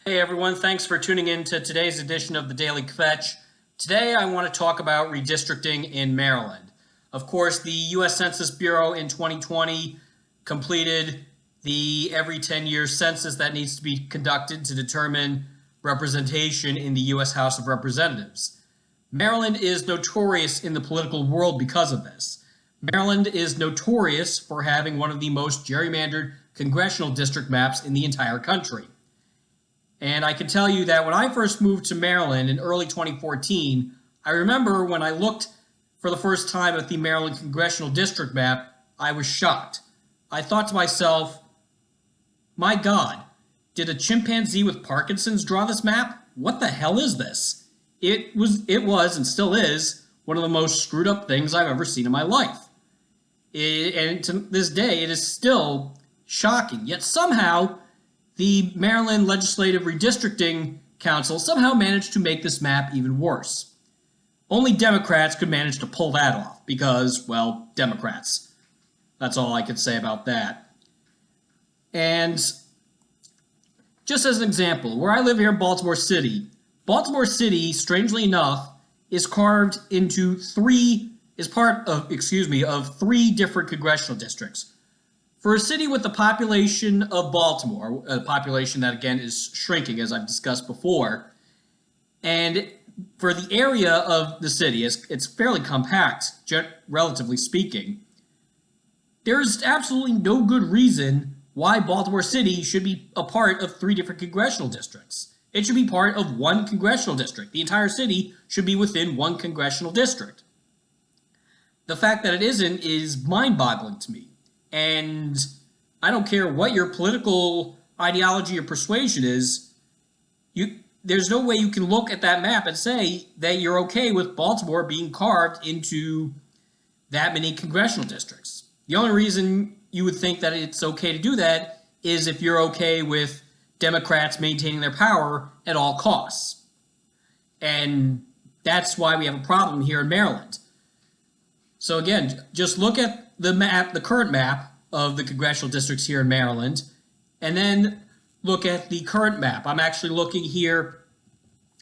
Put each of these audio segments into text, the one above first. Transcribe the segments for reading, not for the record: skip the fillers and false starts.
Hey everyone, thanks for tuning in to today's edition of the Daily Kvetch. Today I want to talk about redistricting in Maryland. Of course, the U.S. Census Bureau in 2020 completed the every 10 years census that needs to be conducted to determine representation in the U.S. House of Representatives. Maryland is notorious in the political world because of this. Maryland is notorious for having one of the most gerrymandered congressional district maps in the entire country. And I can tell you that when I first moved to Maryland in early 2014, I remember when I looked for the first time at the Maryland Congressional District map, I was shocked. I thought to myself, my God, did a chimpanzee with Parkinson's draw this map? What the hell is this? It was and still is one of the most screwed up things I've ever seen in my life. And to this day, it is still shocking. Yet somehow, the Maryland Legislative Redistricting Council somehow managed to make this map even worse. Only Democrats could manage to pull that off because, well, Democrats. That's all I could say about that. And just as an example, where I live here in Baltimore City, strangely enough, is carved into of three different congressional districts. For a city with the population of Baltimore, a population that again is shrinking as I've discussed before, and for the area of the city, it's fairly compact, relatively speaking, there's absolutely no good reason why Baltimore City should be a part of three different congressional districts. It should be part of one congressional district. The entire city should be within one congressional district. The fact that it isn't is mind-boggling to me. And I don't care what your political ideology or persuasion is, there's no way you can look at that map and say that you're okay with Baltimore being carved into that many congressional districts. The only reason you would think that it's okay to do that is if you're okay with Democrats maintaining their power at all costs. And that's why we have a problem here in Maryland. So again, just look at the map, the current map of the congressional districts here in Maryland, and then look at the current map. I'm actually looking here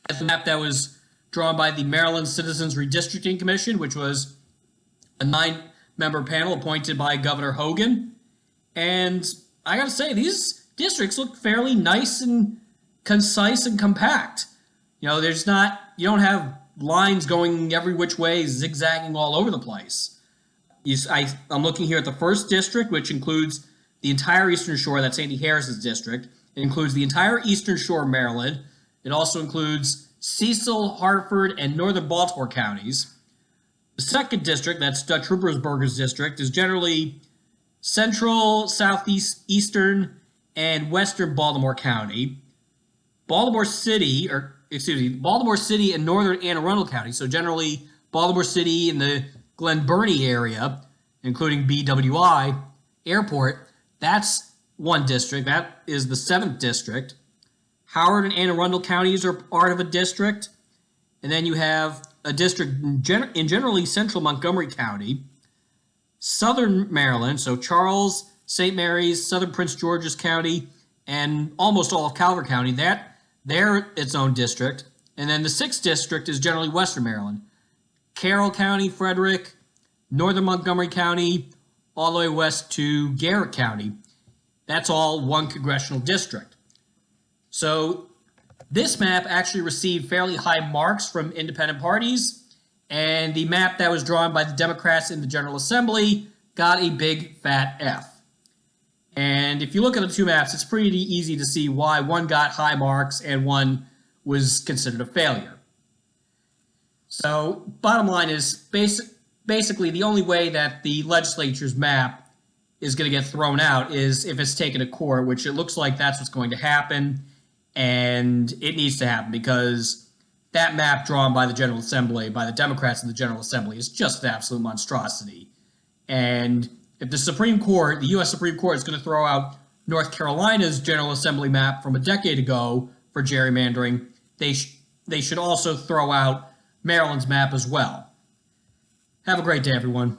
at the map that was drawn by the Maryland Citizens Redistricting Commission, which was a 9-member panel appointed by Governor Hogan. And I gotta say, these districts look fairly nice and concise and compact. You know, you don't have lines going every which way, zigzagging all over the place. I'm looking here at the first district, which includes the entire Eastern Shore. That's Andy Harris's district. It includes the entire Eastern Shore of Maryland. It also includes Cecil, Hartford, and northern Baltimore counties. The second district, that's Dutch Ruppersberger's district, is generally central, southeast, eastern, and western Baltimore County. Baltimore City and northern Anne Arundel County, so generally Baltimore City and the Glen Burnie area, including BWI Airport, that's one district. That is the 7th district. Howard and Anne Arundel counties are part of a district. And then you have a district in generally central Montgomery County, southern Maryland, so Charles, St. Mary's, southern Prince George's County, and almost all of Calvert County. They're its own district. And then the 6th district is generally western Maryland. Carroll County, Frederick, northern Montgomery County, all the way west to Garrett County. That's all one congressional district. So this map actually received fairly high marks from independent parties, and the map that was drawn by the Democrats in the General Assembly got a big fat F. And if you look at the two maps, it's pretty easy to see why one got high marks and one was considered a failure. So, bottom line is, basically the only way that the legislature's map is going to get thrown out is if it's taken to court, which it looks like that's what's going to happen, and it needs to happen because that map drawn by the General Assembly, by the Democrats in the General Assembly, is just an absolute monstrosity. And if the Supreme Court, the U.S. Supreme Court, is going to throw out North Carolina's General Assembly map from a decade ago for gerrymandering, they should also throw out Maryland's map as well. Have a great day, everyone.